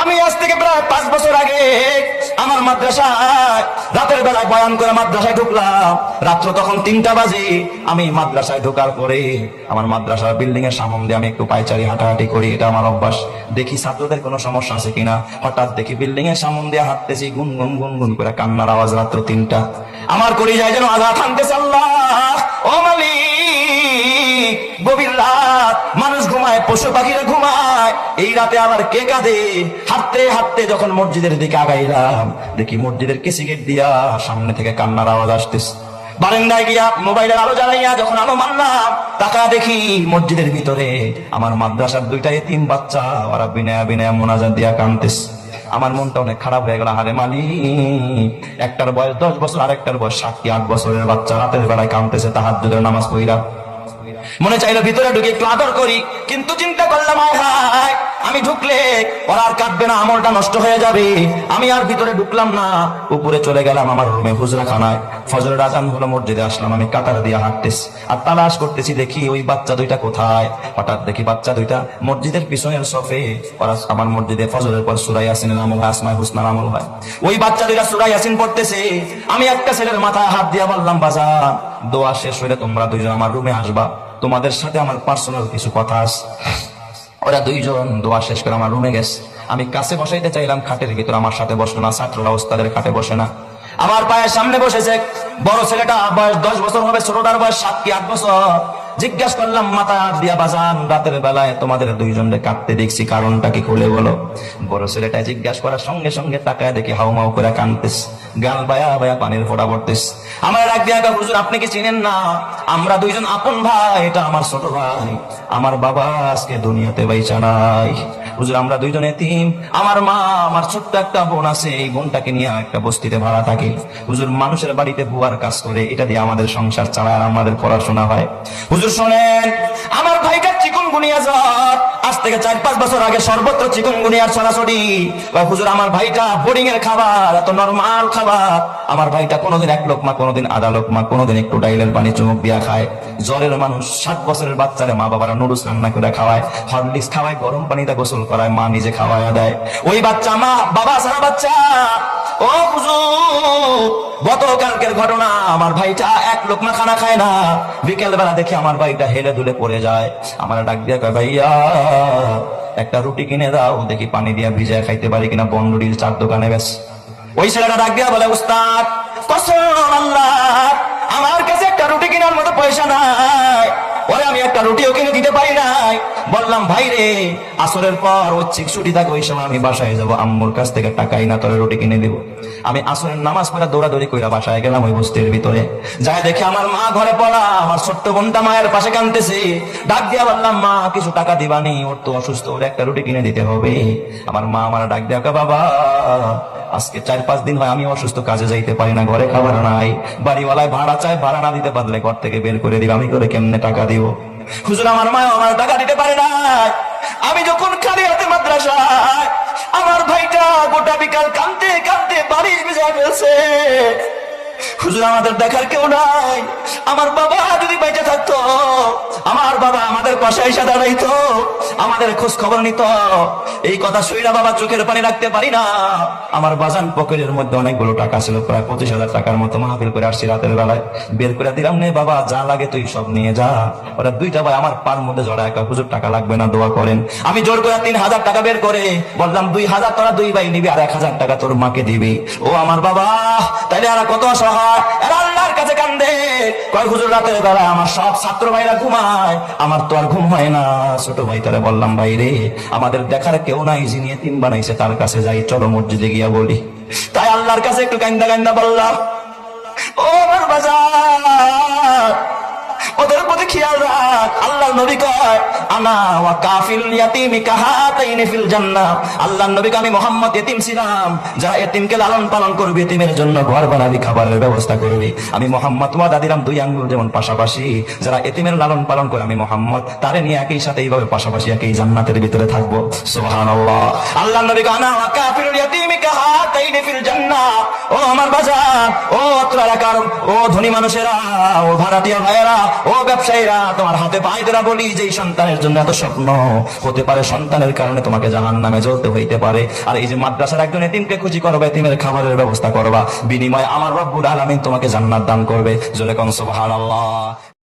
আমি আজ থেকে প্রায় 5 বছর আগে আমার মাদ্রাসায় রাতের বেলায় বয়ান করে মাদ্রাসায় ঢুকলাম। রাত্র তখন 3টা বাজে। আমি মাদ্রাসায় ঢোকার পরে আমার মাদ্রাসার বিল্ডিং এর সামনে দিয়ে আমি একটু পায়চারি হাঁটাহাঁটি করি, এটা আমার অভ্যাস। দেখি ছাত্রদের কোনো সমস্যা আছে কিনা। হঠাৎ দেখি বিল্ডিং এর সামনে দিয়ে হাঁটতেছি, গুনগুন গুনগুন করে কান্নার আওয়াজ। রাত্র 3টা, আমার কলিজায় যেন আঘাত হানতেছে। আল্লাহ ও মালিক, গভীর রাত, মানুষ ঘুমায়, পশু পাখিরা ঘুমায়, এই রাতে আবার কে কাঁদে? হাঁটতে হাঁটতে যখন মসজিদের দিকে আগাইলাম, দেখি মসজিদের কেসি গেট দিয়া সামনে থেকে কান্নার আওয়াজ আসতেছে। বারান্দায় গিয়া মোবাইলের আলো জ্বালাইয়া যখন আলো মারলাম, তাকা দেখি মসজিদের ভিতরে আমার মাদ্রাসার 2টা এতিম বাচ্চা, ওরা বিনয়া বিনয়া মোনাজাত দিয়া কাঁদতেছে। আমার মনটা অনেক খারাপ হয়ে গেল। আরে মালিক, একটার বয়স 10 বছর, আরেকটার বয়স 7 কি 8 বছরের বাচ্চা রাতের বেলায় কাঁদতেছে তাহাজ্জুদের নামাজ পড়িরা। মনে চাইলো ভিতরে ঢুকে একটু আদর করি, কিন্তু চিন্তা করলাম হায় আমি ঢুকলে ওরা আর কাঁদবে না, আমলটা নষ্ট হয়ে যাবে। আমি আর ভিতরে ঢুকলাম না, উপরে চলে গেলাম আমার রুমে হুজরাখানায়। ফজরের আজান হলো, মসজিদে আসলাম। আমি কাতার দিয়ে হাঁটতেছি আর তালাশ করতেছি, দেখি ওই বাচ্চা 2টা কোথায়। হঠাৎ দেখি বাচ্চা 2টা মসজিদের পিছনের সফে, ওরা আমার মসজিদে ফজরের পর সূরা ইয়াসিনের আমল হয়, আসমায়ে হুসনার আমল হয়। ওই বাচ্চা 2টা সূরা ইয়াসিন পড়তেছে। আমি একটা ছেলের মাথায় হাত দিয়া বললাম, বাজান দোয়া শেষ হইলে তোমরা 2জন আমার রুমে আসবা, তোমাদের সাথে আমার পার্সোনাল কিছু কথা আছে। ওরা 2জন দোয়া শেষ করে আমার রুমে গেছে। আমি কাছে বসাইতে চাইলাম, খাটের ভিতর আমার সাথে বসলো না। ছাত্ররা ওস্তাদের খাটে বসে না, আমার পায়ের সামনে বসেছে। বড় ছেলেটা বয়স 10 বছর হবে, ছোটটার বয়স 7 কি 8 বছর। জিজ্ঞাসা করলাম, মাথা হাত দিয়া বাজান রাতের বেলায় তোমাদের 2জনকে কাঁদতে দেখছি, কারণটা কি খুলে বলো। বড় ছেলেটা জিজ্ঞাসা করার সঙ্গে সঙ্গে তাকায় দেখি হাউমাউ করে কাঁদতেছে, গাল বায়া বায়া পানির ফোঁটা পড়তেছে। আমার ডাক দিয়া, হুজুর আপনি কি চিনেন না? আমরা 2জন আপন ভাই, এটা আমার ছোট ভাই, আমার বাবা আজকে দুনিয়াতে বাইচা নাই। হুজুর আমরা 2জন এতিম, আমার মা, আমার ছোট্ট একটা বোন আছে, এই বোনটাকে নিয়ে একটা বস্তিতে ভাড়া থাকি। হুজুর মানুষের বাড়িতে বুয়ার কাজ করে, এটা দিয়ে আমাদের সংসার চালায় আর আমাদের পড়াশোনা হয়। হুজুর শোনেন, আমার ভাইটা চিকুনগুনিয়া জ্বর, আজ থেকে 4-5 বছর আগে সর্বত্র চিকুনগুনিয়ার ছড়াছড়ি। হুজুর আমার ভাইটা বোর্ডিং এর খাবার, এত নরমাল খাবার আমার ভাইটা কোনোদিন 1 লোকমা, কোনোদিন আধা লোকমা, কোনোদিন একটু ডাইলের পানি চুমুক দিয়া খায়। জ্বরের মানুষ 7 বছরের বাচ্চারে মা বাবারা নুডলস রান্না করে খাওয়ায়, হরলিক্স খাওয়ায়, গরম পানিতে গোসল করায়, মা নিজে খাওয়ায় দেয়। ওই বাচ্চা মা বাবা সারা বাচ্চা। ও হুজুর গতকালকের ঘটনা, আমার ভাইটা 1 লোকমা খানা খায় না। বিকেল বেলা দেখি আমার ভাইটা হেলে দুলে পড়ে যায়। আমার ডাক দিয়া কয়, ভাইয়া একটা রুটি কিনে দাও, দেখি পানি দিয়া ভিজায় খাইতে পারি কিনা, বনরুটির 4 দোকানে বেশ। ওই ছেলেটা ডাক দিয়া বলে, উস্তাদ কসম আল্লাহ আমার কাছে একটা রুটি কেনার মতো পয়সা নাই। ওরে আমি একটা রুটিও কিনে দিতে পারি নাই। বললাম, ভাই রে আসরের পর ঐচ্ছিক ছুটি থাকে, ওই সময় আমি বাসায় যাবো, আম্মুর কাছ থেকে টাকাই না, তোরে রুটি কিনে দেবো। আমি আসরের নামাজ পড়া দৌড়াদৌড়ি কইরা বাসায় গেলাম। ওই বস্তির ভিতরে যাই দেখি আমার মা ঘরে পড়া, আমার ছোট্ট বোনটা মায়ের পাশে কাঁদতেছে। ডাক দিয়া বললাম, মা কিছু টাকা দিবানি, ওর তো অসুস্থ, ওর একটা রুটি কিনে দিতে হবে। আমার মা আমার ডাক দিয়া, বাবা আজকে 4-5 দিন হয় আমি অসুস্থ, কাজে যাইতে পারি না, ঘরে খাবার নাই, বাড়িওয়ালায় ভাড়া চায়, ভাড়া না দিতে পারলে ঘর থেকে বের করে দিবে, আমি করে কেমনে টাকা দিব? হুজুর আমার মা আমার টাকা দিতে পারে না। আমি যখন খালি হাতে মাদ্রাসায়, আমার ভাইটা গোটা বিকাল কাঁদতে কাঁদতে বাড়ি ভিজা ফেলছে। হুজুর আমাদের দেখার কেউ নাই। আমার বাবা যদি বেঁচে থাকতো, আমার বাবা আমাদের পাশে এসে দাঁড়াইতো, আমাদের খোঁজ খবর নিত। এই কথা শুইরা বাবা চোখের পানি রাখতে পারি না। আমার বাজান পকেটের মধ্যে অনেকগুলো টাকা ছিল, প্রায় 25,000 টাকার মতো। মাহফিল করে আসছি রাতের বেলায়, বের করে দিলাম, নে বাবা যা লাগে তুই সব নিয়ে যা। ওরা 2টা ভাই আমার পার মধ্যে জড়ায়, হুজুর টাকা লাগবে না, দোয়া করেন। আমি জোর করে 3,000 টাকা বের করে বললাম, 2,000 তোরা 2 ভাই নিবি, আর 1,000 টাকা তোর মাকে দিবি। ও আমার বাবা, তাইলে আর কত অসহায়, এরা আল্লাহর কাছে কান্দে। কয় হুজুর রাতের বেলা আমার সব ছাত্র ভাইরা ঘুমায়, আমার তো আর ঘুম হয় না। ছোট ভাই তারা বললাম, ভাই রে আমাদের দেখার কেউ নাই, যিনি এতিম বানাইছে তার কাছে যাই, চলো মসজিদে গিয়া বলি। তাই আল্লাহর কাছে একটু কান্দা কান্দা বললাম, ও আমার বাজার ওদের প্রতি খেয়াল রাখ। আল্লাহর নবী কয়, আনা ওয়া কাফিল ইয়াতীমি কাহাতাইনি ফিল জান্নাহ। আল্লাহর নবী আমি মুহাম্মদ এতিম ছিলাম, যারা এতিমকে লালন পালন করবে, এতিমের জন্য ঘর বানাবি, খাবারের ব্যবস্থা করবি, আমি মুহাম্মদ ওয়াদা দিলাম 2 আঙ্গুল যেমন পাশাপাশি। যারা এতিমের লালন পালন করে আমি মুহাম্মদ তারে নিয়ে একই সাথে এইভাবে পাশাপাশি একই জান্নাতের ভিতরে থাকবো। সুবহানাল্লাহ। আল্লাহর নবী কয়, আনা ওয়া কাফিল ইয়াতীমি কাহাতাইনি ফিল জান্নাহ। ও আমার বাজার, ও অত্র এলাকার ও ধনী মানুষেরা, ও ভাড়াটিয়া ভাইয়েরা, ও ব্যবসায়ী ভাইরা, তোমার হাতে পায়ে ধরা বলি, যে এই সন্তানের জন্য এত স্বপ্ন, হতে পারে সন্তানের কারণে তোমাকে জাহান্নামে জ্বলতে হইতে পারে। আর এই যে মাদ্রাসার একজন এতিমকে খুশি করবে, এতিমের খাবারের ব্যবস্থা করবা, বিনিময়ে আমার রব্বুল আলামিন তোমাকে জান্নাত দান করবে। জোরে কোন সুবহানাল্লাহ।